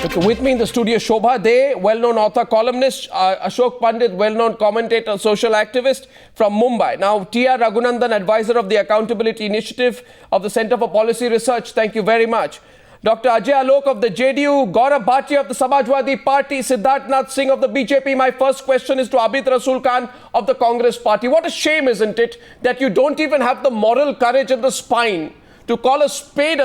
Okay, with me in the studio, Shobha De, well-known author, columnist, Ashok Pandit, well-known commentator, social activist from Mumbai. Now, R Raghunandan, advisor of the Accountability Initiative of the Center for Policy Research. Thank you very much. Dr Ajay Alok of the JDU, Gaurav Bhatia of the Samajwadi Party, Siddharth Nath Singh of the BJP. My first question is to Abid Rasool Khan of the Congress Party. What a shame, isn't it, that you don't even have the moral courage and the spine to call a spade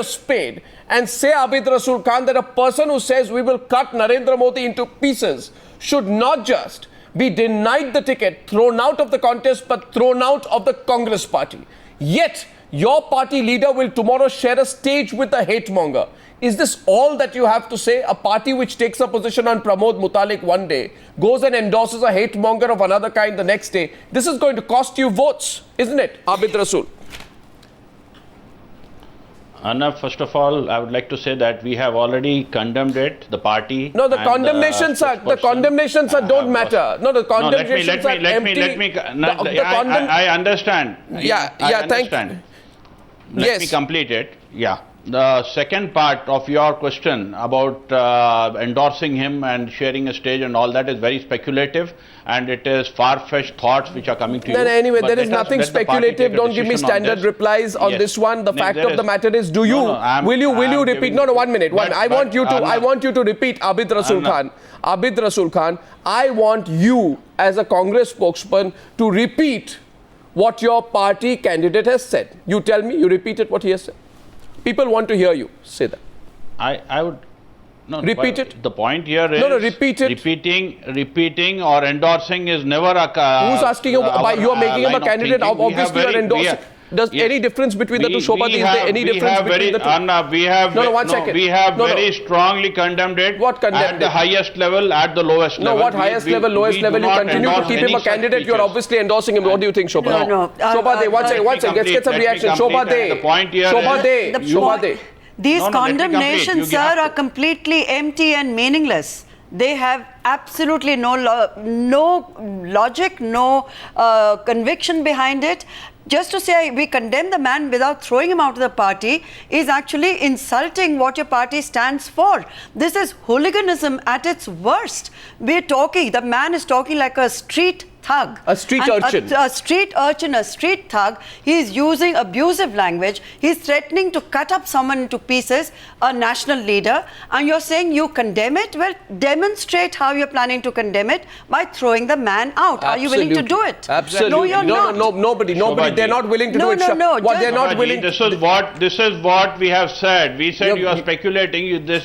and say, Abid Rasool Khan, that a person who says we will cut Narendra Modi into pieces should not just be denied the ticket, thrown out of the contest, but thrown out of the Congress Party. Yet, your party leader will tomorrow share a stage with a hate monger. Is this all that you have to say? A party which takes a position on Pramod Mutalik one day, goes and endorses a hate monger of another kind the next day. This is going to cost you votes, isn't it, Abid Rasool? Arnab, first of all, I would like to say that we have already condemned it, the party. No, the condemnations don't matter. No, the condemnations are empty. I understand. Thank you. Let me complete it. Yeah. The second part of your question about endorsing him and sharing a stage and all that is very speculative, and it is far-fetched thoughts which are coming to you. Anyway, there is nothing speculative. Don't give me standard replies on this one. The fact of the matter is, will you repeat? No, 1 minute. I want you to repeat, Abid Rasool Khan. Abid Rasool Khan, I want you as a Congress spokesman to repeat what your party candidate has said. You tell me, you repeated what he has said. People want to hear you say that. I would... No, repeat it. The point here is... No, repeat it. Repeating or endorsing is never a... Who's asking you? You are making him a candidate. Obviously, you are endorsing. Does any difference between the two, Shobha? Is there any difference between the two? Arnab, we have... No, 1 second. We have very strongly condemned it. What condemned at the highest level, at the lowest level. No, what highest level, lowest level? You continue to keep him a candidate. You are obviously endorsing him. What do you think, Shobha? No. Shobha De, 1 second. Let's get some reaction. Shobha De. The point here Shobha De. These condemnations, sir, are completely empty and meaningless. They have absolutely no logic, no conviction behind it. Just to say we condemn the man without throwing him out of the party is actually insulting what your party stands for. This is hooliganism at its worst. The man is talking like a street thug. A street urchin. A street urchin, a street thug. He is using abusive language. He is threatening to cut up someone into pieces, a national leader. And you're saying you condemn it? Well, demonstrate how you're planning to condemn it by throwing the man out. Are you willing to do it? Absolutely. No, you're not. No, nobody. They're not willing to do it. They're not willing. This is what we have said. We said you are speculating. This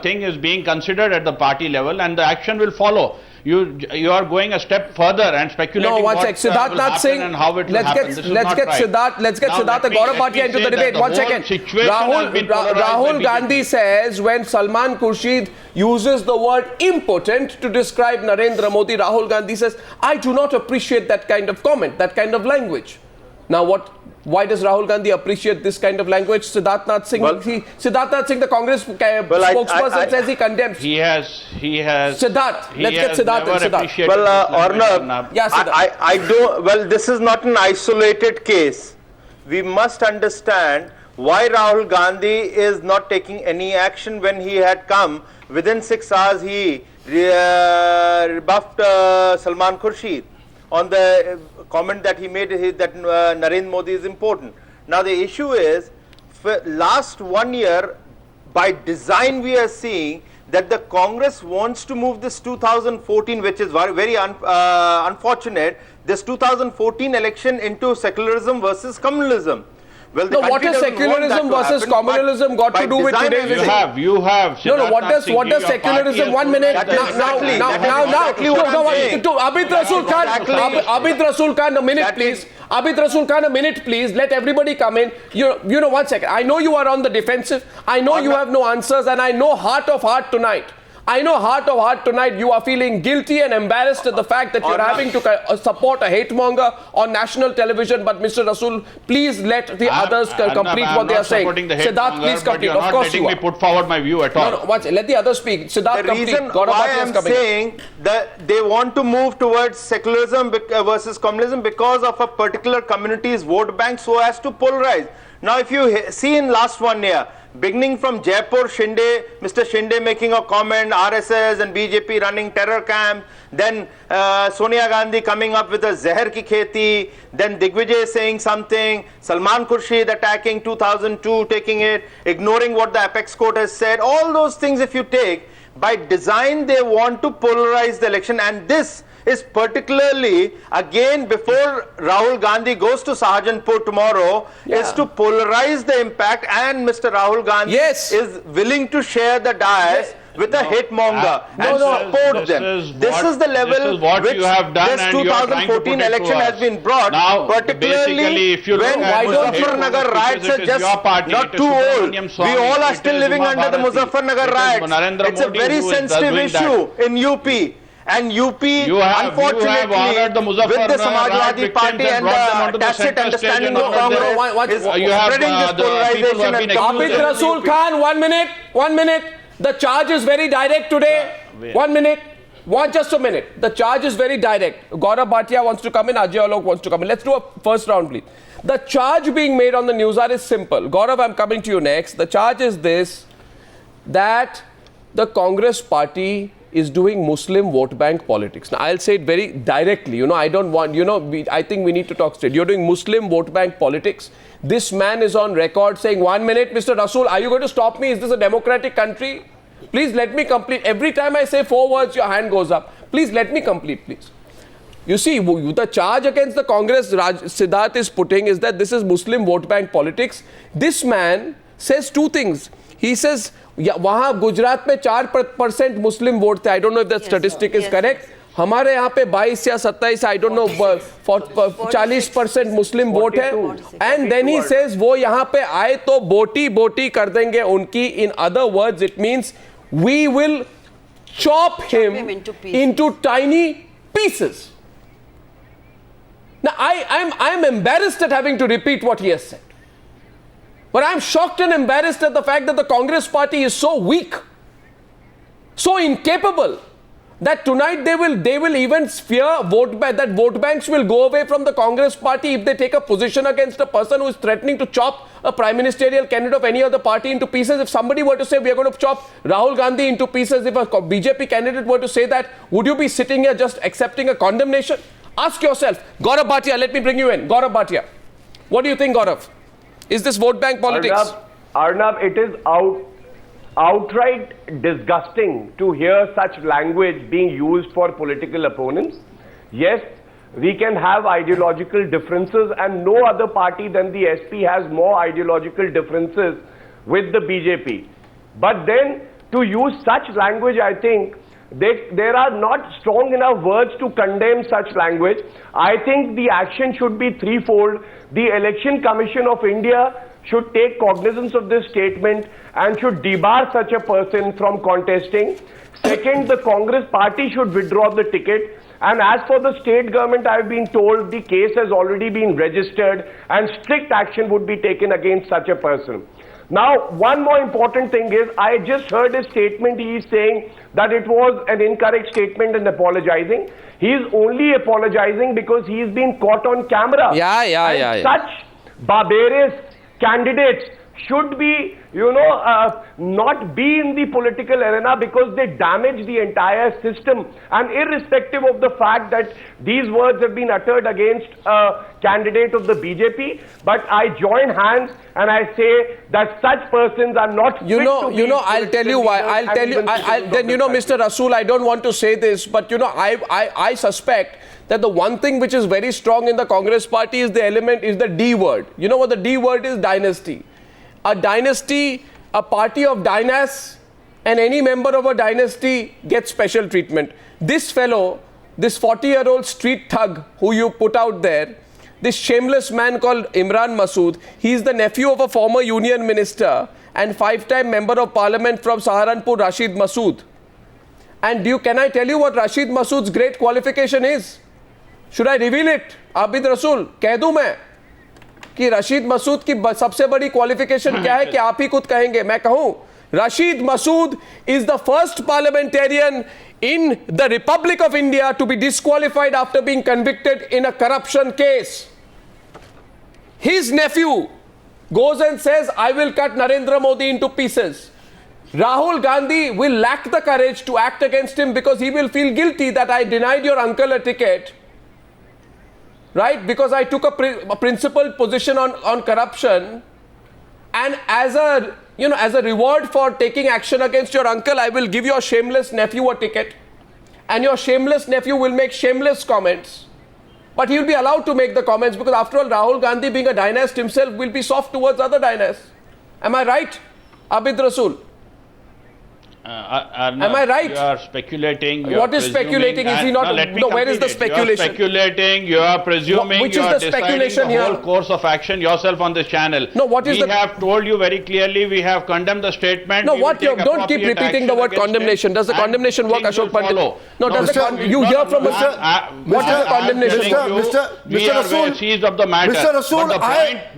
thing is being considered at the party level, and the action will follow. You are going a step further and speculating. No, 1 sec. Siddharth Nath Singh. And how it will happen. Let's get Siddharth and Gaurav Bhatia into the debate. 1 second. Rahul Gandhi says when Salman Khurshid uses the word impotent to describe Narendra Modi, Rahul Gandhi says, I do not appreciate that kind of comment, that kind of language. Now why does Rahul Gandhi appreciate this kind of language? Siddharth Nath Singh, the Congress spokesperson, says he condemns. He has. Siddharth, let's get Siddharth. Well, Arnab, yeah, I don't. Well, this is not an isolated case. We must understand why Rahul Gandhi is not taking any action when he had come. Within 6 hours, he rebuffed Salman Khurshid on the comment that he made that Narendra Modi is important. Now the issue is, for last 1 year, by design we are seeing that the Congress wants to move this 2014, which is very unfortunate, this 2014 election into secularism versus communalism. Well, what has secularism versus communalism got to do with today's issue? You have. No, what does secularism? 1 minute. Now. Abid Rasool Khan, a minute, please. Abid Rasool Khan, a minute, please. Let everybody come in. You know, 1 second. I know you are on the defensive. I know you have no answers, and I know heart of heart tonight, you are feeling guilty and embarrassed at the fact that you're having to support a hate monger on national television. But Mr. Rasool, please let the others complete what they are saying. Siddharth, please complete. Of course you are. Not letting me put forward my view at all. No, let the others speak. Siddharth, complete. The reason why I'm saying that they want to move towards secularism versus communism because of a particular community's vote bank so as to polarize. Now, if you see in last 1 year, beginning from Jaipur, Mr. Shinde making a comment, RSS and BJP running terror camp, then Sonia Gandhi coming up with a Zehar ki kheti, then Digvijay saying something, Salman Khurshid attacking 2002, taking it, ignoring what the apex court has said. All those things, if you take, by design they want to polarize the election, and this is particularly, again, before Rahul Gandhi goes to Sahajanpur tomorrow, is to polarize the impact, and Mr. Rahul Gandhi is willing to share the dais with a hitmonger and support them. This is the level which this 2014 election has been brought, now, particularly when Muzaffarnagar riots are just not too old. We all are still living under the Muzaffarnagar riots. It's a very sensitive issue in UP. And UP, unfortunately, with the Samajwadi Party and the tacit understanding of Congress, is spreading this polarization. Abid Rasool Khan, 1 minute, 1 minute. The charge is very direct today. 1 minute. Just a minute. The charge is very direct. Gaurav Bhatia wants to come in, Ajay Alok wants to come in. Let's do a first round, please. The charge being made on the Newshour is simple. Gaurav, I'm coming to you next. The charge is this, that the Congress party is doing Muslim vote bank politics. Now, I'll say it very directly. I don't want, I think we need to talk straight. You're doing Muslim vote bank politics. This man is on record saying, 1 minute, Mr. Rasool, are you going to stop me? Is this a democratic country? Please let me complete. Every time I say 4 words, your hand goes up. Please let me complete, please. You see, the charge against the Congress Siddharth is putting is that this is Muslim vote bank politics. This man says 2 things. He says, वहाँ गुजरात में 4% मुस्लिम vote थे. I don't know if that statistic is correct. हमारे यहाँ पे 22 या 27, I don't know, 40% Muslim vote है. And then he says वो यहाँ पे आए तो बोटी कर देंगे उनकी. In other words, it means we will chop him into tiny pieces. Now I'm embarrassed at having to repeat what he has said. But I'm shocked and embarrassed at the fact that the Congress party is so weak, so incapable, that tonight they will even fear that vote banks will go away from the Congress party if they take a position against a person who is threatening to chop a prime ministerial candidate of any other party into pieces. If somebody were to say we are going to chop Rahul Gandhi into pieces, if a BJP candidate were to say that, would you be sitting here just accepting a condemnation? Ask yourself. Gaurav Bhatia, let me bring you in. Gaurav Bhatia, what do you think, Gaurav? Is this vote bank politics? Arnab, it is outright disgusting to hear such language being used for political opponents. Yes, we can have ideological differences, and no other party than the SP has more ideological differences with the BJP. But then to use such language, I think there are not strong enough words to condemn such language. I think the action should be threefold. The Election Commission of India should take cognizance of this statement and should debar such a person from contesting. Second, the Congress party should withdraw the ticket. And as for the state government, I have been told the case has already been registered and strict action would be taken against such a person. Now, one more important thing is, I just heard a statement. He is saying that it was an incorrect statement and apologizing. He is only apologizing because he is being caught on camera. Such barbarous candidates should be, not be in the political arena because they damage the entire system. And irrespective of the fact that these words have been uttered against a candidate of the BJP, but I join hands and I say that such persons are not fit to I'll tell you why. Mr. Rasool, I don't want to say this, but I suspect that the one thing which is very strong in the Congress party is the D word. You know what the D word is? Dynasty. A dynasty, a party of dynasts, and any member of a dynasty gets special treatment. This fellow, this 40-year-old street thug who you put out there, this shameless man called Imran Masood, he is the nephew of a former union minister and 5-time member of parliament from Saharanpur, Rashid Masood. And can I tell you what Rashid Masood's great qualification is? Should I reveal it? Abid Rasool, कह दूं मैं कि रशीद मसूद की सबसे बड़ी qualification क्या है कि आप ही खुद कहेंगे, मैं कहूं? Rashid Masood is the first parliamentarian in the Republic of India to be disqualified after being convicted in a corruption case. His nephew, goes and says, I will cut Narendra Modi into pieces. Rahul Gandhi will lack the courage to act against him because he will feel guilty that I denied your uncle a ticket, right? Because I took a principled position on corruption, and as a reward for taking action against your uncle, I will give your shameless nephew a ticket, and your shameless nephew will make shameless comments. But he will be allowed to make the comments because after all, Rahul Gandhi, being a dynast himself, will be soft towards other dynasts. Am I right, Abid Rasool? Arnab, am I right? You are speculating. What is speculating? Is he not? No, where is the speculation? You are speculating. You are presuming. Which is the speculation here? The whole course of action yourself on this channel. No, what is we have told you very clearly. We have condemned the statement. No, what? Don't keep repeating the word condemnation. Does the condemnation work, Ashok Pandit? No, does the you hear from Mr. What is the condemnation? Mr. Rasool, seized of the matter. Mr. Rasool,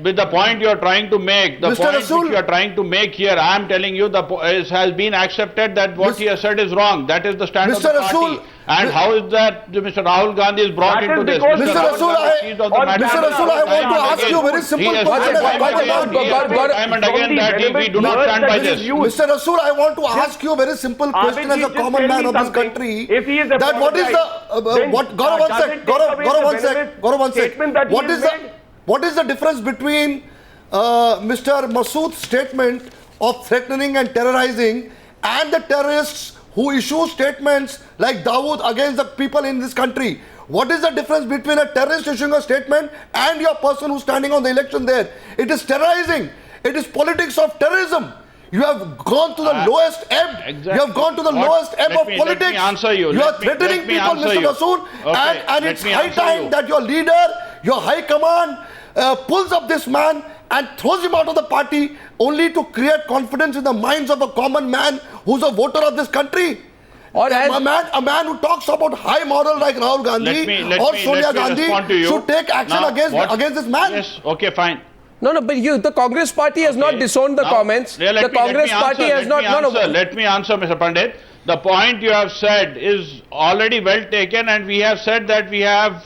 with the point you are trying to make, the point which you are trying to make here, I am telling you, has been accepted that what he has said is wrong. That is the stand of the party. And how is that Mr. Rahul Gandhi is brought into this? Mr. Rasool, I want to ask you a very simple question. Time and again that we do not stand by this. Mr. Rasool, I want to ask you a very simple question as a common man of this country. That what is the Gaurav, one sec. What is the difference between Mr. Masood's statement of threatening and terrorizing and the terrorists who issue statements like Dawood against the people in this country? What is the difference between a terrorist issuing a statement and your person who's standing on the election there? It is terrorizing. It is politics of terrorism. You have gone to the lowest ebb. Exactly. You have gone to the lowest ebb of politics. Let me answer you. You are threatening people, Mr. Rasool. And it's high time that your leader, your high command, pulls up this man and throws him out of the party only to create confidence in the minds of a common man who's a voter of this country. Or a man who talks about high moral like Rahul Gandhi or Sonia Gandhi should take action against this man. Yes, okay, fine. No, but the Congress party has not disowned the comments. The Congress party has not. Let me answer, Mr. Pandit. The point you have said is already well taken, and we have said that we have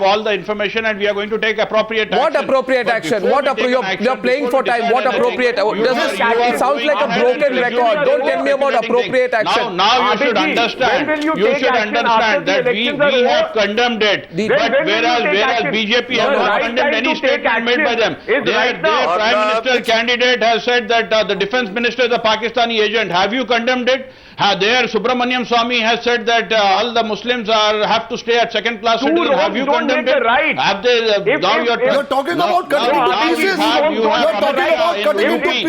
all the information and we are going to take appropriate action. What appropriate action? You're playing for time. What appropriate? It sounds like a broken record. Don't tell me about appropriate action. Now you should understand. You should understand that we have condemned it. But whereas BJP has not condemned any statement made by them. Their Prime Minister candidate has said that the Defence Minister is a Pakistani agent. Have you condemned it? There Subramaniam Swamy has said that all the Muslims have to stay at second-class citizens. Have you condemned it? Have they? Now you're talking about cutting into pieces. You're talking about cutting into pieces.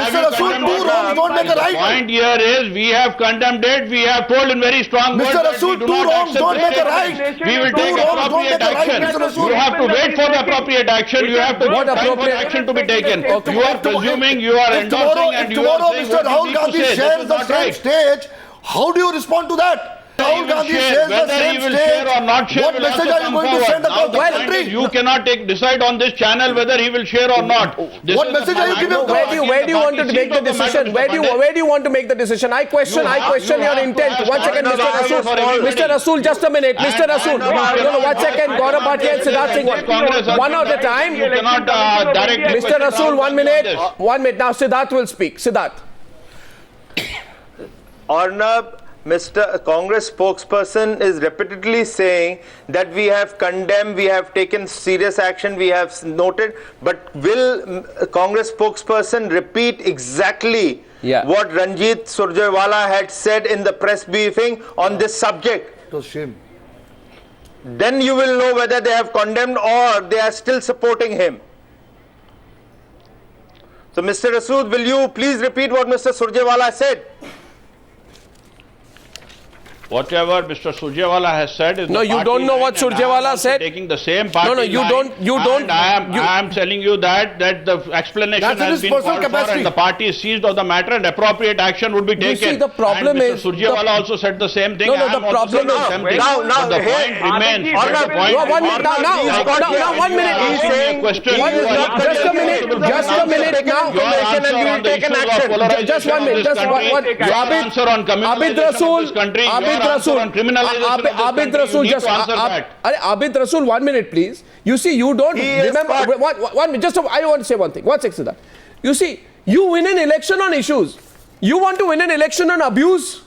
Mr. Rasool, two wrongs don't make a right. The point here is we have condemned it. We have told in very strong words that we do not accept this. We will take appropriate action. You have to wait for the appropriate action. You have to wait for action to be taken. You are presuming, you are endorsing, and you are saying what Rahul Gandhi shares the same stage. How do you respond to that? Rahul Gandhi shares the same stage. What message are you going to send across the country? You cannot decide on this channel whether he will share or not. What message are you giving? Where do you want to make the decision? Where do you want to make the decision? I question your intent. 1 second, Mr. Rasool. Mr. Rasool, just a minute. Mr. Rasool. No, 1 second. Gaurav Bhatia and Siddharth Singh. One at a time. You cannot directly. Mr. Rasool, 1 minute. 1 minute. Now Siddharth will speak. Siddharth. Arnab, Mr. Congress spokesperson is repeatedly saying that we have condemned, we have taken serious action, we have noted, but will Congress spokesperson repeat exactly what Ranjit Surjewala had said in the press briefing on this subject? It was shame. Then you will know whether they have condemned or they are still supporting him. So Mr. Rasool, will you please repeat what Mr. Surjewala said? Whatever Mr. Surjewala has said is no, you don't know what Surjewala said. Taking the same party no, you don't. I am telling you that the explanation has been called for and the party is seized of the matter and appropriate action would be taken. You see, the problem and Mr. Surjewala also said the same thing. No, the problem is now the point remains. Now 1 minute. He's saying just a minute now. And you will take an action. Just 1 minute. Abid Rasool. answer on criminalization of this Abid country. Rasool, You need to answer that. Abid Rasool, 1 minute, please. You see, you don't remember. One minute, I want to say one thing. One second, Siddharth. You see, you win an election on issues. You want to win an election on abuse?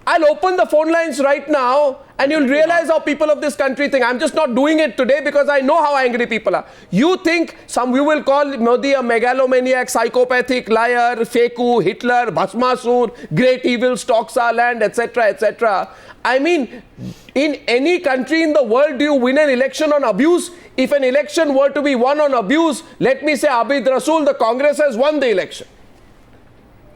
I'll open the phone lines right now and you'll realize how people of this country think. I'm just not doing it today because I know how angry people are. You think you will call Modi a megalomaniac, psychopathic, liar, Feku, Hitler, Bhasmasur, great evil, stalks our land, etc., etc. I mean, in any country in the world, do you win an election on abuse? If an election were to be won on abuse, let me say, Abid Rasool, the Congress has won the election.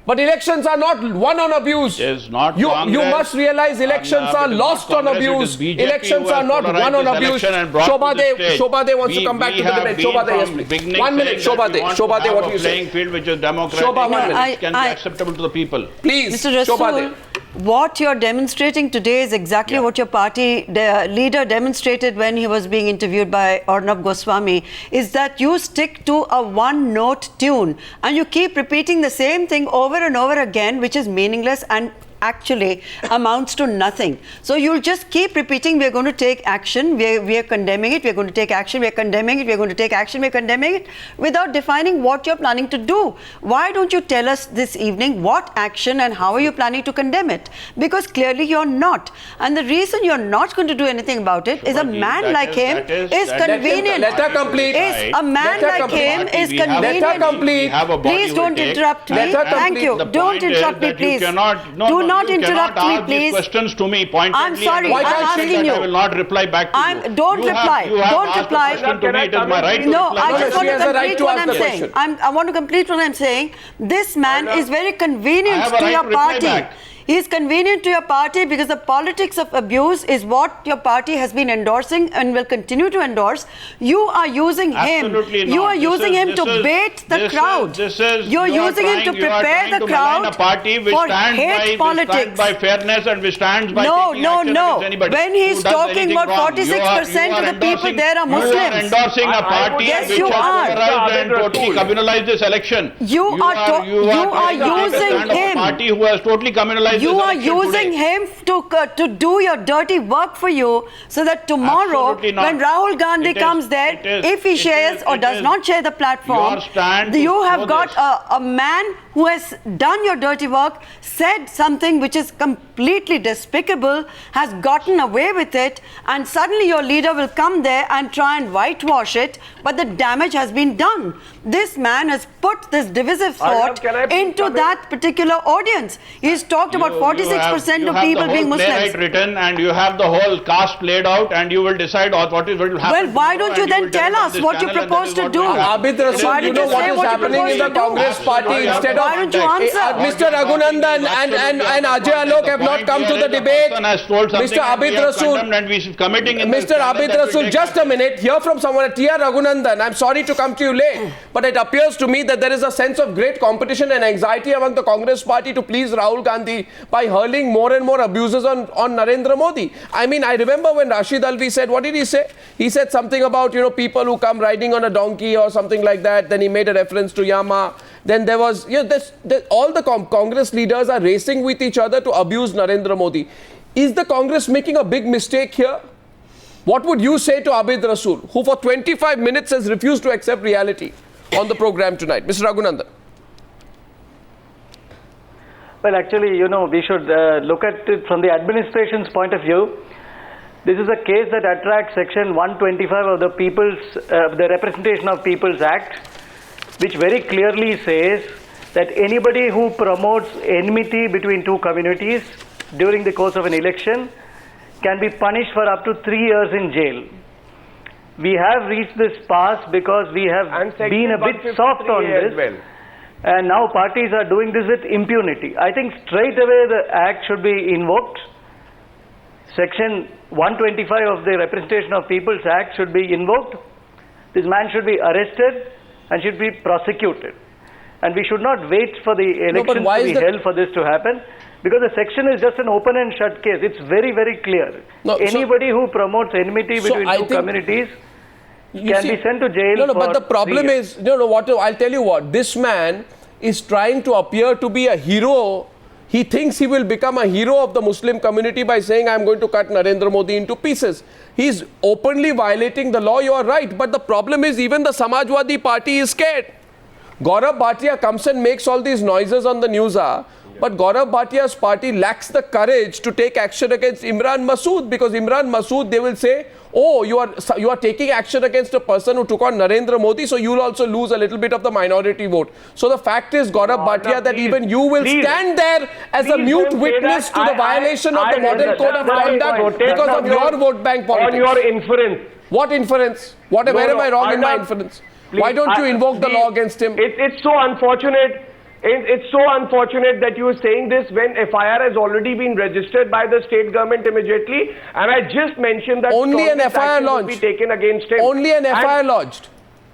But elections are not won on abuse. You must realize elections are lost on abuse. Elections are not won on abuse. Shobha wants to come back to the debate. Shobha, yes, please. 1 minute, Shobha, what you say? Field which is democratic, Shobha, 1 minute. can be acceptable to the people. Please, Mr. Rasool, what you're demonstrating today is exactly what your party leader demonstrated when he was being interviewed by Arnab Goswami, is that you stick to a one-note tune and you keep repeating the same thing over and over again, which is meaningless and actually amounts to nothing. So you'll just keep repeating, we're going to take action, we are condemning it, we're going to take action, we're condemning it, we're going to take action, we're condemning it, without defining what you're planning to do. Why don't you tell us this evening what action and how are you planning to condemn it? Because clearly you're not. And the reason you're not going to do anything about it is a man like him is convenient. Let her complete. A man like him is convenient. Let her complete. Please don't interrupt me. Thank you. Don't interrupt me, please. Do not interrupt me, please. Questions to me pointedly. I'm sorry. I'm asking you. I will not reply back to you. Don't reply. Don't reply. To me, it is my right no, to I just want to right complete what I'm saying. I want to complete what I'm saying. This man is very convenient to your party. He is convenient to your party because the politics of abuse is what your party has been endorsing and will continue to endorse. You are using him. You are using him to bait the crowd. You are using him to prepare the crowd for hate politics. We stand by fairness and we stand by taking action against anybody. When he's talking about 46% of the people there are Muslims. You are endorsing a party which has polarized and totally communalized this election. You are using him. A party who has totally communalized. You are using him to do your dirty work for you, so that tomorrow when Rahul Gandhi comes there, if he shares or does not share the platform, you have got a man who has done your dirty work, said something which is completely despicable, has gotten away with it, and suddenly your leader will come there and try and whitewash it, but the damage has been done. This man has put this divisive thought into that particular audience. He's talked about 46% of people being Muslims. You have the whole playwright written and you have the whole cast played out and you will decide what is going to happen. Well, why don't you then tell us what you propose to do? Abid Rasool, you know what is happening in the Congress party instead of... Why don't you answer? Mr. Raghunandan and Ajay Alok have not come to the debate. Mr. Abid Rasool, Mr. Abid Rasool, just a minute. Hear from someone, R Raghunandan. I'm sorry to come to you late, but it appears to me that there is a sense of great competition and anxiety among the Congress party to please Rahul Gandhi by hurling more and more abuses on Narendra Modi. I mean, I remember when Rashid Alvi said, what did he say? He said something about, people who come riding on a donkey or something like that. Then he made a reference to Yama. Then there was, all the Congress leaders are racing with each other to abuse Narendra Modi. Is the Congress making a big mistake here? What would you say to Abid Rasool, who for 25 minutes has refused to accept reality on the program tonight? Mr. Raghunandan. Well, actually, we should look at it from the administration's point of view. This is a case that attracts Section 125 of the Representation of People's Act, which very clearly says that anybody who promotes enmity between two communities during the course of an election can be punished for up to 3 years in jail. We have reached this pass because we have been a bit soft on this. And now parties are doing this with impunity. I think straight away the act should be invoked. Section 125 of the Representation of People's Act should be invoked. This man should be arrested and should be prosecuted. And we should not wait for the elections to be held for this to happen, because the section is just an open and shut case. It's very, very clear. Anybody who promotes enmity between two communities can be sent to jail. But the problem is, I'll tell you what, this man is trying to appear to be a hero. He thinks he will become a hero of the Muslim community by saying, I'm going to cut Narendra Modi into pieces. He's openly violating the law, you are right. But the problem is even the Samajwadi Party is scared. Gaurav Bhatia comes and makes all these noises on the Newshour. But Gaurav Bhatia's party lacks the courage to take action against Imran Masood, because Imran Masood, they will say, oh, you are taking action against a person who took on Narendra Modi, so you will also lose a little bit of the minority vote. So the fact is, Gaurav Bhatia, that even you will stand there as a mute witness to the violation of the model code of conduct because of your vote bank politics. On your inference. What inference? Where am I wrong in my inference? Why don't you invoke the law against him? It's so unfortunate. It's so unfortunate that you are saying this when FIR has already been registered by the state government immediately, and I just mentioned that only an FIR launched will be taken against him. Only an FIR lodged.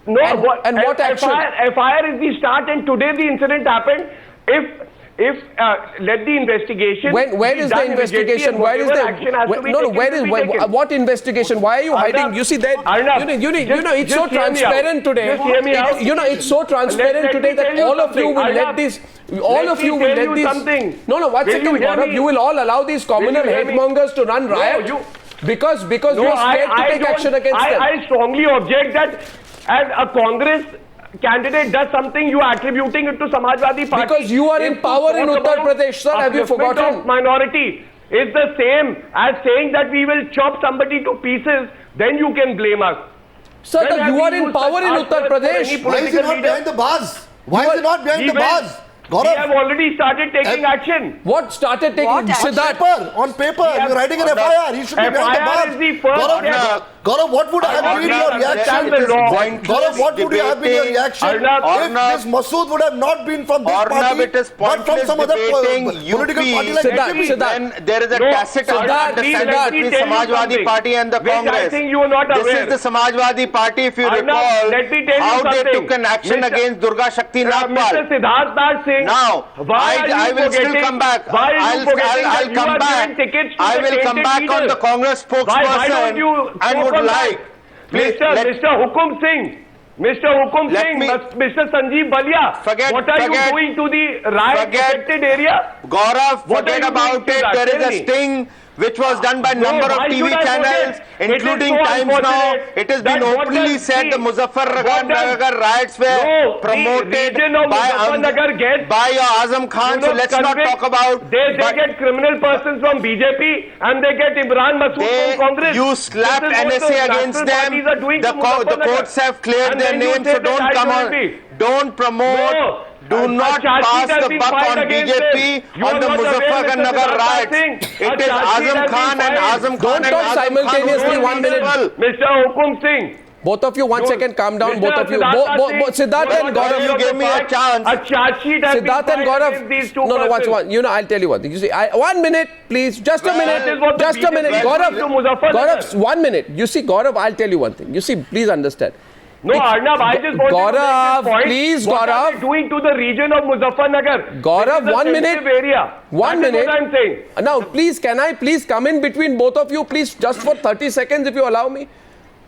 No, and what action? FIR is the start, and today the incident happened. If let the investigation. Where is the investigation? Where is the what investigation? Why are you hiding? You see that it's so transparent today. It's so transparent today that all of you will let this. All of you will let this. No, one second, Gaurav. You will all allow these communal hate mongers to run riot because you are scared to take action against them. I strongly object that as a Congress candidate does something, you are attributing it to Samajwadi Party. Because you are in power in Uttar Pradesh, sir. Have you forgotten? Of minority is the same as saying that we will chop somebody to pieces, then you can blame us. Sir, you are in power in Uttar Pradesh. Why is he not behind the bars? Why is he not behind the bars? We have already started taking action. What started taking? Siddharth, on paper, you're writing an FIR. He should be behind the bars. FIR is the first Gaurav, what would have been your reaction? Gaurav, what would have been your reaction if this Masood would have not been from this party, but from some other political party like BJP? When there is a tacit understanding between Samajwadi Party and the Congress. This is the Samajwadi Party, if you recall, how they took an action against Durga Shakti Nagpal. Mr. Siddharth Nath Singh, now, I will still come back. I'll come back. I will come back on the Congress spokesperson and would like. Mr. Hukum Singh, Mr. Sanjeev Balia, what are you doing to the riot affected area? Gaurav, forget about it. There is a sting which was done by number of TV channels, including Times Now. It has been openly said the Muzaffarnagar riots were promoted by Azam Khan. So let's not talk about. They get criminal persons from BJP and they get Imran Masood from Congress. You slapped NSA against them. The courts have cleared their names, so don't come on. Don't promote. Do not pass the buck on BJP on the Muzaffarnagar riots. It is Azam Khan and Azam Khan. Don't talk simultaneously. 1 minute. Mr. Hukum Singh. Both of you, 1 second, calm down. Both of you. Siddharth and Gaurav. You gave me a chance. Siddharth and Gaurav. No, watch one. I'll tell you one thing. You see, 1 minute, please. Just a minute. Just a minute. Gaurav, 1 minute. You see, Gaurav, I'll tell you one thing. You see, please understand. No, Arnab, I just want Gaurav, to make this point. Please, what Gaurav. are they doing to the region of Muzaffarnagar? Gaurav, 1 minute. Area. 1 minute. That is what I'm saying. Now, please, can I please come in between both of you, please, just for 30 seconds, if you allow me?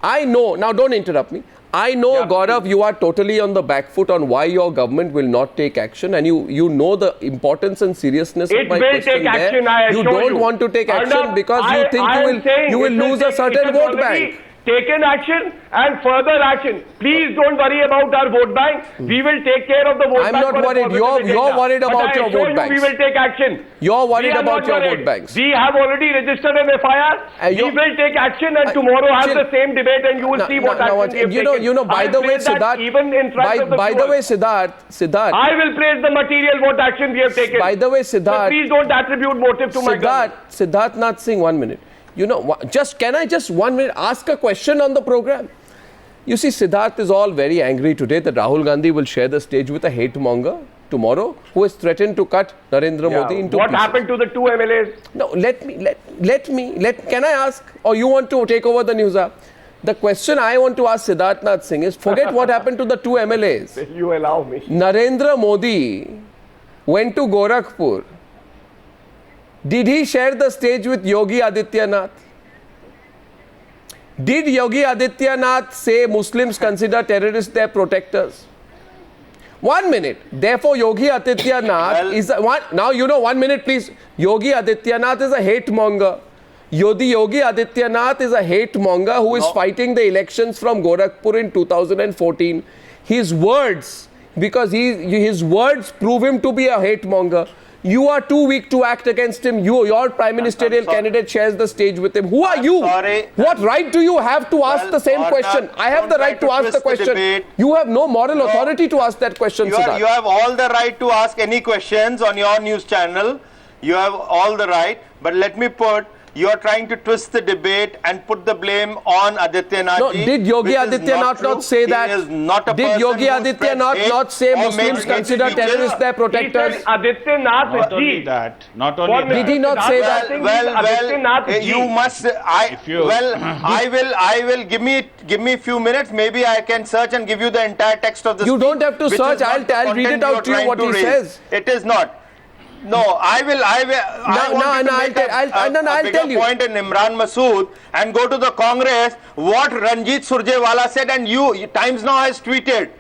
I know. Now, don't interrupt me. I know, Gaurav, you are totally on the back foot on why your government will not take action, and you know the importance and seriousness of my question there. You don't want to take action because you think you will lose a certain vote bank. Taken action and further action. Please don't worry about our vote bank. We will take care of the vote bank. I'm not worried. You're worried about your vote banks. We will take action. You're worried about your vote banks. We have already registered an FIR. We will take action and tomorrow have the same debate and you will see what action we have taken. By the way, Siddharth, even in front of the by the way, Siddharth, I will praise the material what action we have taken. By the way, Siddharth, please don't attribute motive to my government. Siddharth Nath Singh, 1 minute. Can I just 1 minute ask a question on the program? You see, Siddharth is all very angry today that Rahul Gandhi will share the stage with a hate monger tomorrow who has threatened to cut Narendra Modi into What pieces. happened to the two MLAs? No, can I ask, or you want to take over the news app? The question I want to ask Siddharth Nath Singh is, forget what happened to the two MLAs. Will you allow me? Narendra Modi went to Gorakhpur. Did he share the stage with Yogi Adityanath? Did Yogi Adityanath say Muslims consider terrorists their protectors? 1 minute. Therefore, Yogi Adityanath is a, one. Now you know. 1 minute, please. Yogi Adityanath is a hate monger. Yogi Adityanath is a hate monger who is fighting the elections from Gorakhpur in 2014. His words, because his words prove him to be a hate monger. You are too weak to act against him. Your prime ministerial candidate shares the stage with him. Who are you? What right do you have to ask the same question? I have the right to ask the question. You have no moral authority to ask that question, Siddharth. You have all the right to ask any questions on your news channel. You have all the right. But let me put, you are trying to twist the debate and put the blame on Adityanath. No, did Yogi Adityanath not say that? Did Yogi Adityanath not say Muslims consider terrorists their protectors? Adityanath Not only that. Not only that. Did he not say that? You must. I will give me a few minutes. Maybe I can search and give you the entire text of the. You don't have to search. I'll read it out to you what he says. It is not. No, I will tell you. Point in Imran Masood and go to the Congress. What Ranjit Surjewala said, and Times Now has tweeted.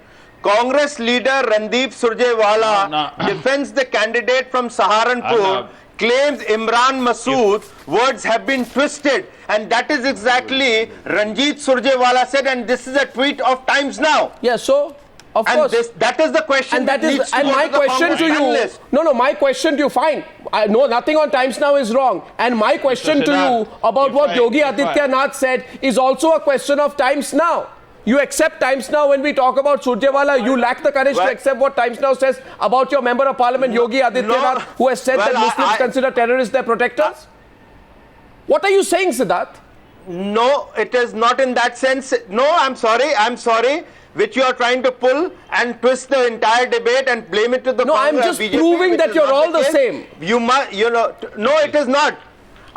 Congress leader Randeep Surjewala defends the candidate from Saharanpur, claims Imran Masood's words have been twisted, and that is exactly Ranjit Surjewala said, and this is a tweet of Times Now. Yeah, so. Of course. That is the question. And my question to you. No, my question to you. Fine. I know nothing on Times Now is wrong. And my question to you about what Yogi Adityanath said is also a question of Times Now. You accept Times Now when we talk about Surjewala. You lack the courage to accept what Times Now says about your member of parliament, Yogi Adityanath, who has said that Muslims consider terrorists their protectors. What are you saying, Siddharth? No, it is not in that sense. No, I'm sorry. Which you are trying to pull and twist the entire debate and blame it to the Congress. No, I'm just BJP, proving that you're all the same. No, it is not.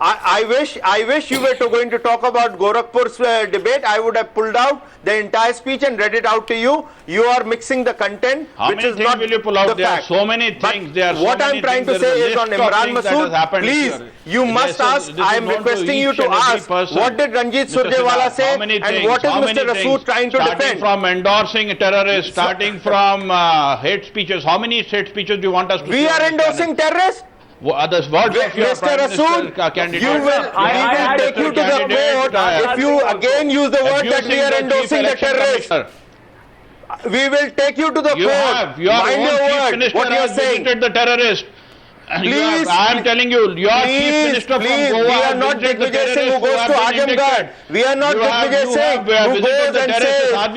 I wish you were going to talk about Gorakhpur's debate. I would have pulled out the entire speech and read it out to you. You are mixing the content, which is not will you pull out? the there fact. Are so many things. There are what so I'm many trying things. to say is on Imran Masood, please, you must ask, I am requesting you to ask, what did Ranjit Surjewala say and what is Mr. Rasool trying to defend? Starting from endorsing terrorists, starting from hate speeches. How many hate speeches do you want us to We are endorsing terrorists? Mr. Rasool, we will take you to the court if you again use the word that we are endorsing the terrorists. We will take you to the court. Mind your word, what you are saying. The terrorist. Please, I am telling you, your chief minister from Goa. We are not Digvijay Singh who goes to Azamgarh. We are not Digvijay Singh who goes and says that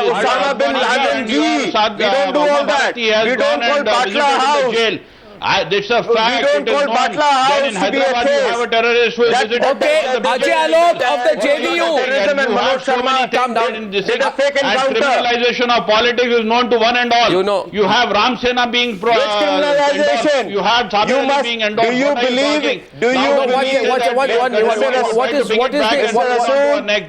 Osama bin Laden ji. We don't do all that. We don't call Batla House. It's a fact. We don't call Batla House to be a case. You have a terrorist who visited Ajay Alok of the JDU. Terrorism and Manoj Sharma calm down. did a fake encounter. Criminalization of politics is known to one and all. You know. You have Ram Sena being Which criminalization? You have Sabir Ali being endorsed. Do you believe? What is this?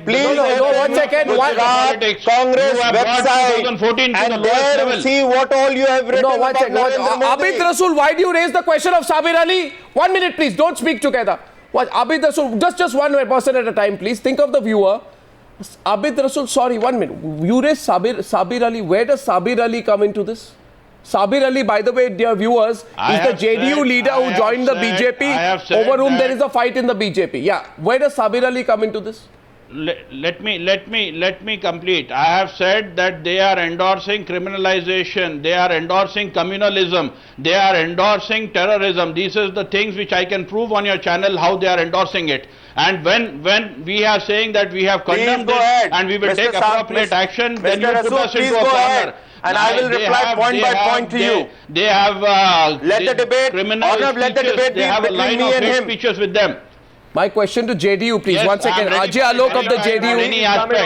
Please, no, 1 second. Congress website and there see what all you have written about Narendra Modi. Abid Rasool, why do you raise the question of Sabir Ali? 1 minute, please. Don't speak together. Abid Rasool, just one person at a time, please. Think of the viewer. Abid Rasool, sorry, 1 minute. You raised Sabir Ali. Where does Sabir Ali come into this? Sabir Ali, by the way, dear viewers, is the JDU leader who joined the BJP, over whom there is a fight in the BJP. Yeah. Where does Sabir Ali come into this? Let me complete. I have said that they are endorsing criminalization, they are endorsing communalism, they are endorsing terrorism. These are the things which I can prove on your channel how they are endorsing it. And when we are saying that we have condemned it and we will take appropriate action, then you put us into a corner. And I will reply point by point to you. They have let the debate, Arnab, let the debate be between me and him. Speeches with them. My question to JDU, please. Yes, 1 second. Ajay Alok of the JDU.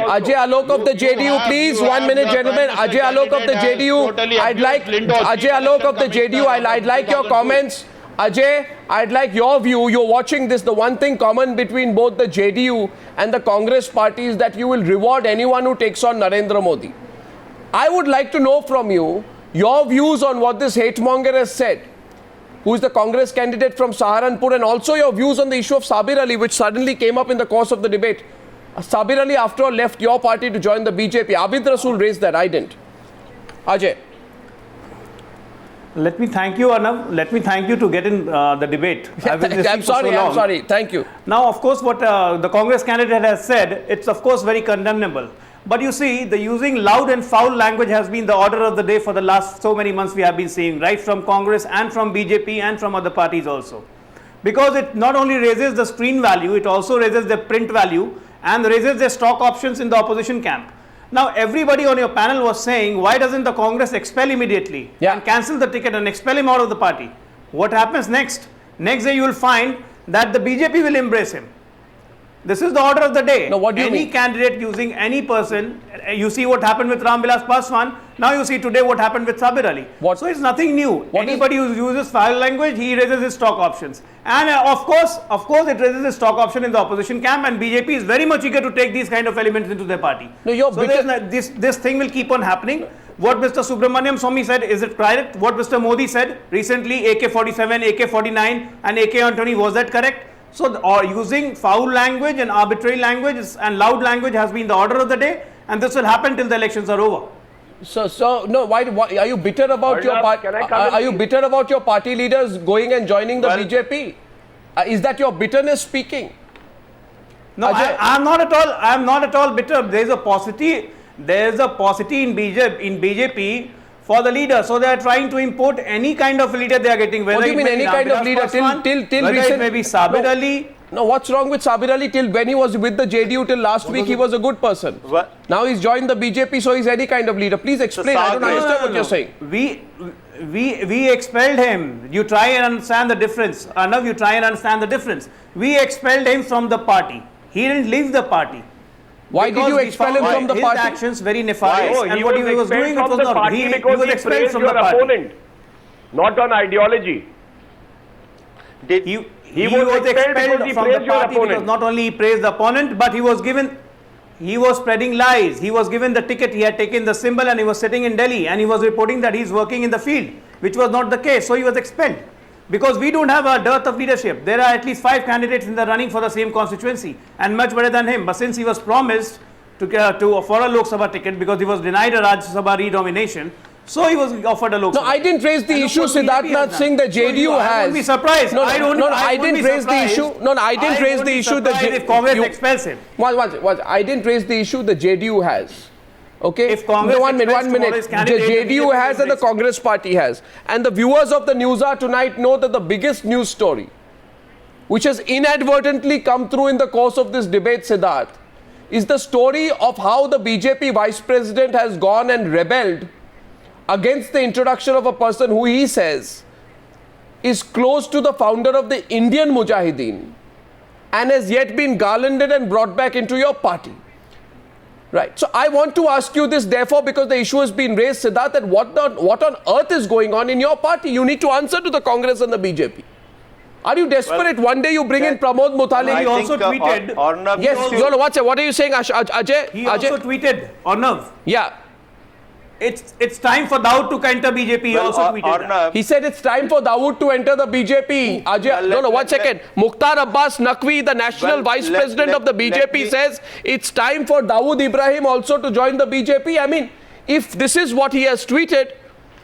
Ajay Alok of the JDU, please. 1 minute, gentlemen. Ajay Alok of the JDU. I'd like Ajay Alok of the JDU. I'd like your comments. Ajay, I'd like your view. You're watching this. The one thing common between both the JDU and the Congress party is that you will reward anyone who takes on Narendra Modi. I would like to know from you your views on what this hate monger has said, who is the Congress candidate from Saharanpur, and also your views on the issue of Sabir Ali, which suddenly came up in the course of the debate. Sabir Ali, after all, left your party to join the BJP. Abid Rasool raised that. I didn't. Ajay. Let me thank you, Arnab. Let me thank you to get in the debate. I'm sorry. Thank you. Now, of course, what the Congress candidate has said, it's of course very condemnable. But you see, the using loud and foul language has been the order of the day for the last so many months we have been seeing, right from Congress and from BJP and from other parties also. Because it not only raises the screen value, it also raises the print value and raises the stock options in the opposition camp. Now, everybody on your panel was saying, why doesn't the Congress expel immediately and cancel the ticket and expel him out of the party? What happens next? Next day you will find that the BJP will embrace him. This is the order of the day. Now, what do you mean? Any candidate using any person, you see what happened with Ram Vilas Paswan, now you see today what happened with Sabir Ali. So it's nothing new. Anybody who uses foul language, he raises his stock options. And of course, it raises his stock option in the opposition camp, and BJP is very much eager to take these kind of elements into their party. No, this thing will keep on happening. What Mr. Subramaniam Swamy said, is it correct? What Mr. Modi said recently, AK-47, AK-49 and AK-120, was that correct? So, using foul language and arbitrary language and loud language has been the order of the day, and this will happen till the elections are over. So no. Why are you bitter about your party? Are you bitter about your party leaders going and joining the BJP? Is that your bitterness speaking? No, I am not at all. I am not at all bitter. There is a paucity. There is a paucity in BJP. For the leader, so they are trying to import any kind of leader they are getting. Whether what do you mean any kind of leader? Till recent, maybe Sabir Ali. No, what's wrong with Sabir Ali? Till when he was with the JDU till last week, he was a good person. What? Now he's joined the BJP, so he's any kind of leader. Please explain. I don't understand what you're saying. We expelled him. You try and understand the difference. Arnab, you try and understand the difference. We expelled him from the party. He didn't leave the party. Why did you expel him from the party? His actions very nefarious, and what he was doing from was the not. Party He because was he expelled praised from your the party. opponent, not on ideology. He was expelled from the party because not only he praised the opponent, but he was spreading lies. He was given the ticket, he had taken the symbol, and he was sitting in Delhi, and he was reporting that he is working in the field, which was not the case. So he was expelled. Because we don't have a dearth of leadership. There are at least 5 candidates in the running for the same constituency and much better than him. But since he was promised for a Lok Sabha ticket because he was denied a Rajya Sabha renomination, so he was offered a Lok Sabha. No, I didn't raise the issue, Siddharth Nath Singh, the JDU has. I won't be surprised. I didn't raise the issue. I didn't raise the issue that if Congress expels him. I didn't raise the issue the JDU has. Okay, if Congress one minute. The JDU has and the Congress party has. And the viewers of the Newshour tonight know that the biggest news story, which has inadvertently come through in the course of this debate, Siddharth, is the story of how the BJP vice president has gone and rebelled against the introduction of a person who he says is close to the founder of the Indian Mujahideen and has yet been garlanded and brought back into your party. Right. So I want to ask you this, therefore, because the issue has been raised, Siddharth, that what on earth is going on in your party? You need to answer to the Congress and the BJP. Are you desperate? One day you bring in Pramod Mutali. He also tweeted. Arnab, yes, what are you saying, Ajay? He also tweeted, Arnab. Yeah. It's time for Dawood to enter BJP. He also tweeted Arnab, He said it's time for Dawood to enter the BJP. Ajay, 1 second. Mukhtar Abbas Naqvi, the national vice president of the BJP, says it's time for Dawood Ibrahim also to join the BJP. I mean, if this is what he has tweeted,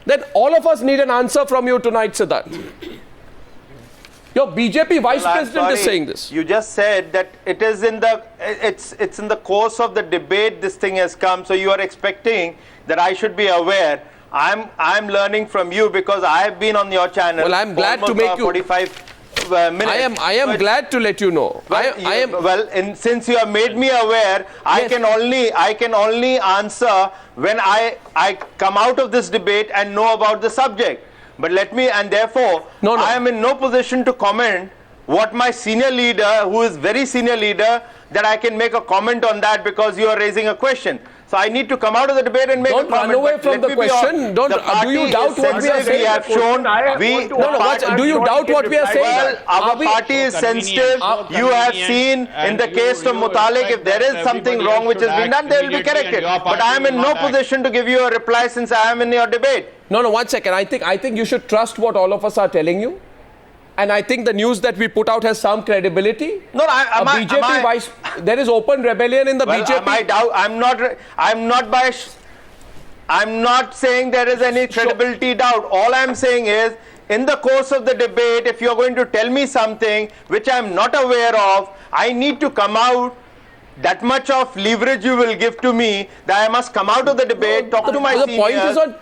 then all of us need an answer from you tonight, Siddharth. Your BJP vice president is saying this. You just said that it is in the it's in the course of the debate this thing has come. So you are expecting that I should be aware. I'm learning from you because I have been on your channel. Well, I'm glad to make you 45 minutes. I am glad to let you know. Since you have made me aware, yes. I can only answer when I come out of this debate and know about the subject. But therefore, I am in no position to comment what my senior leader, who is very senior leader, that I can make a comment on that because you are raising a question. So I need to come out of the debate and make a comment. Don't run away from the question. Do you doubt what we are saying? We have shown. Do you doubt what we are saying? Well, our party is sensitive. You have seen in the case of Mutalik, if there is something wrong which has been done, they will be corrected. But I am in no position to give you a reply since I am in your debate. No, 1 second. I think you should trust what all of us are telling you. And I think the news that we put out has some credibility. No, there is open rebellion in the BJP. I'm not biased. I'm not saying there is any credibility doubt. All I'm saying is, in the course of the debate, if you're going to tell me something which I'm not aware of, I need to come out. That much of leverage you will give to me that I must come out of the debate, talk to my seniors, point is on,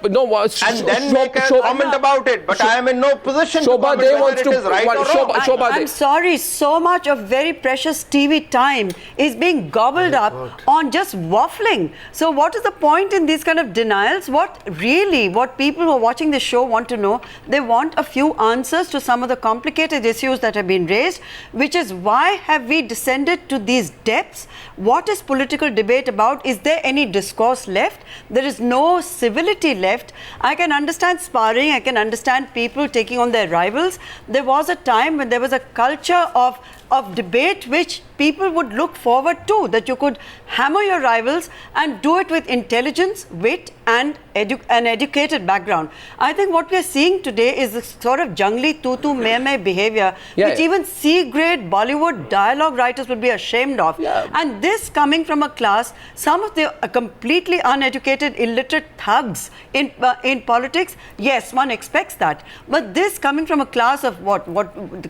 and then make a comment about it. But I am in no position to comment whether it is right or wrong. I'm sorry, so much of very precious TV time is being gobbled up on just waffling. So what is the point in these kind of denials? What people who are watching the show want to know, they want a few answers to some of the complicated issues that have been raised, which is why have we descended to these depths? What is political debate about? Is there any discourse left? There is no civility left. I can understand sparring. I can understand people taking on their rivals. There was a time when there was a culture of debate which people would look forward to, that you could hammer your rivals and do it with intelligence, wit and an educated background. I think what we are seeing today is the sort of jungly tutu meh behavior which even C-grade Bollywood dialogue writers would be ashamed of. And this coming from a class, some of the completely uneducated, illiterate thugs in politics, yes, one expects that. But this coming from a class of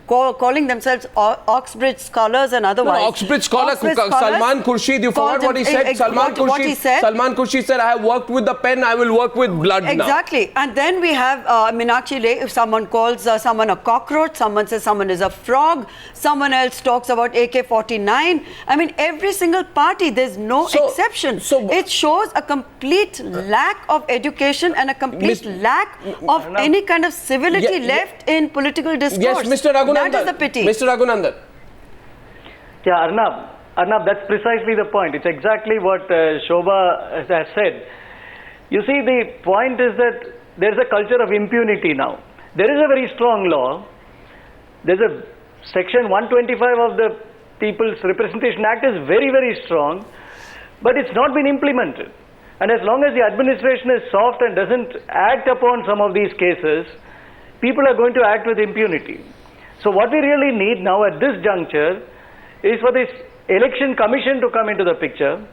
calling themselves Oxbridge scholars and otherwise. No, Oxbridge scholar Salman Khurshid, you forgot what he said? Salman Khurshid said, I have worked with the pen, I will work with blood now. Exactly. And then we have Meenakshi Leigh, if someone calls someone a cockroach, someone says someone is a frog, someone else talks about AK-49. I mean, every single party, there's no exception. It shows a complete lack of education and a complete lack of any kind of civility left in political discourse. Yes, Mr. Raghunandan. That is the pity. Mr. Raghunandan. Yeah, Arnab, that's precisely the point. It's exactly what Shobha has said. You see, the point is that there's a culture of impunity now. There is a very strong law. There's a section 125 of the People's Representation Act is very, very strong, but it's not been implemented. And as long as the administration is soft and doesn't act upon some of these cases, people are going to act with impunity. So what we really need now at this juncture is for this election commission to come into the picture.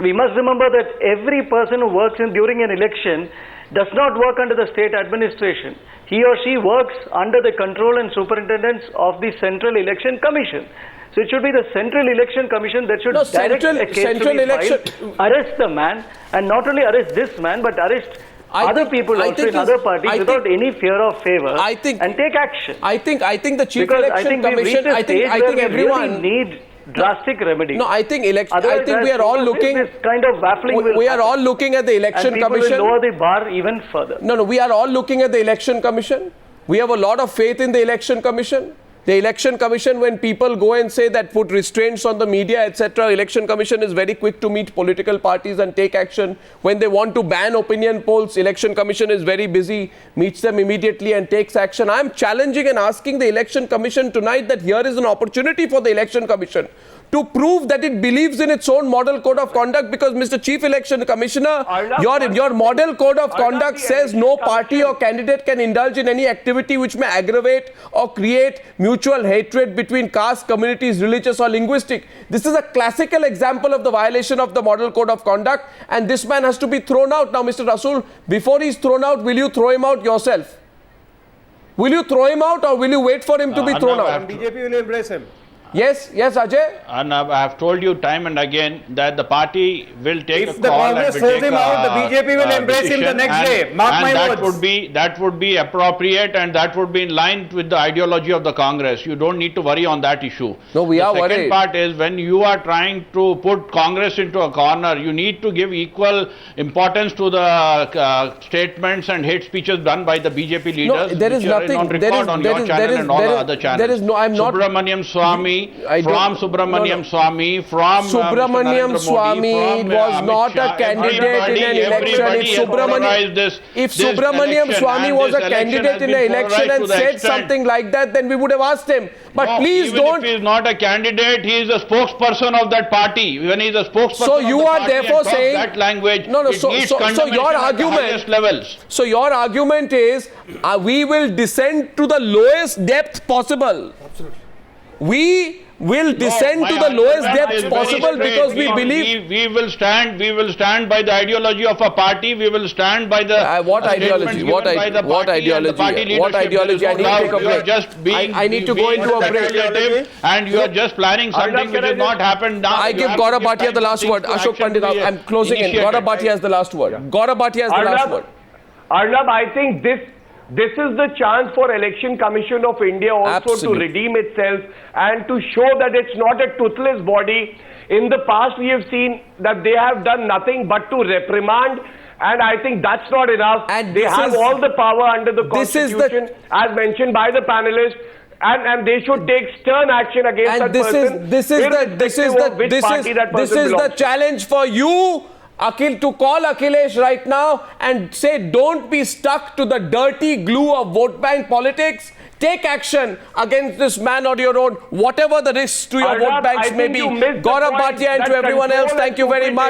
We must remember that every person who works during an election does not work under the state administration. He or she works under the control and superintendence of the Central Election Commission. So it should be the Central Election Commission that should direct a case to be filed, arrest the man, and not only arrest this man, but arrest other people also in other parties without any fear of favor, and take action. I think the Chief Election Commission, I think everyone need drastic remedy. No, I think we are all looking. This kind of baffling we are all looking at the Election Commission. Will lower the bar even further. No, we are all looking at the Election Commission. We have a lot of faith in the Election Commission. The Election Commission, when people go and say that put restraints on the media, etc., Election Commission is very quick to meet political parties and take action. When they want to ban opinion polls, Election Commission is very busy, meets them immediately and takes action. I am challenging and asking the Election Commission tonight that here is an opportunity for the Election Commission to prove that it believes in its own model code of conduct, because Mr. Chief Election Commissioner, your model code of conduct says no party or candidate can indulge in any activity which may aggravate or create mutual hatred between caste, communities, religious or linguistic. This is a classical example of the violation of the model code of conduct, and this man has to be thrown out. Now, Mr. Rasool, before he's thrown out, will you throw him out yourself? Will you throw him out or will you wait for him to be thrown out? BJP will embrace him. Yes, Ajay. And I have told you time and again that the party will take a call. If the Congress throws him out, the BJP will embrace him the next day. Mark my words. That would be appropriate, and that would be in line with the ideology of the Congress. You don't need to worry on that issue. No, we are worried. The second part is, when you are trying to put Congress into a corner, you need to give equal importance to the statements and hate speeches done by the BJP leaders. No, there is nothing. On record on your channel and all the other channels. There is no. I'm not. Subramaniam Swami. From Subramaniam Swami, from Subramaniam Swami was not a candidate in an election. If Subramaniam Swami was a candidate in an election and said something like that, then we would have asked him. But please don't. If he is not a candidate, he is a spokesperson of that party. When he is a spokesperson, so you are therefore saying that language. So your argument. So your argument is we will descend to the lowest depth possible. Absolutely. We will descend to the lowest depths possible because we believe. We will stand by the ideology of a party. We will stand by the What ideology? What ideology? What ideology? I need to take a break. I need to go into a break. And you are just planning something which has not happened now. I give Gaurav Bhatia the last word. Ashok Pandit, I'm closing in. Gaurav Bhatia has the last word. Gaurav Bhatia has the last word. Arnab, I think this is the chance for Election Commission of India also to redeem itself and to show that it's not a toothless body. In the past, we have seen that they have done nothing but to reprimand, and I think that's not enough. And they have all the power under the Constitution, as mentioned by the panelists. And they should take stern action against that person. This is the challenge for you, Akhil, to call Akhilesh right now and say, don't be stuck to the dirty glue of vote bank politics. Take action against this man or your own, whatever the risks to your vote banks may be. Gaurav Bhatia and to everyone else, thank you very much.